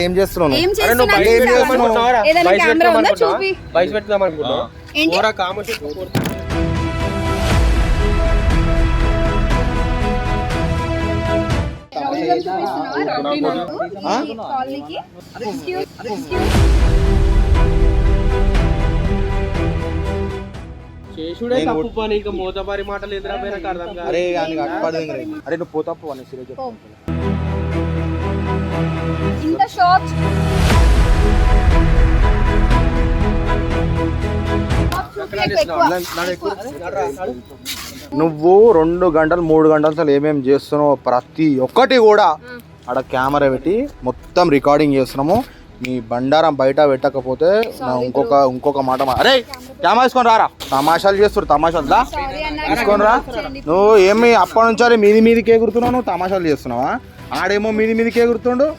ఏం చేస్తున్నావు? చేసుడే తప్పు పని, ఇంకా మోతబారి మాటలు ఎదురైపోయినా అర్థం కాదు. అరే నువ్వు పోతాపు అని సీరియస్ చెప్తాను. నువ్వు 2 గంటలు 3 గంటలు అసలు ఏమేమి చేస్తున్నావు ప్రతి ఒక్కటి కూడా ఆడ కెమెరా పెట్టి మొత్తం రికార్డింగ్ చేస్తున్నాము. నీ బండారం బయట పెట్టకపోతే ఇంకొక మాట అరే కెమెరా తీసుకొని రారా. తమాషాలు చేస్తారు, తమాషాలు తీసుకొని రా. నువ్వు ఏమి అప్పటి నుంచి మీదికి ఎగురుతున్నావు, నువ్వు తమాషాలు చేస్తున్నావా? ఆడేమో మీదికి ఎగురుతుండు.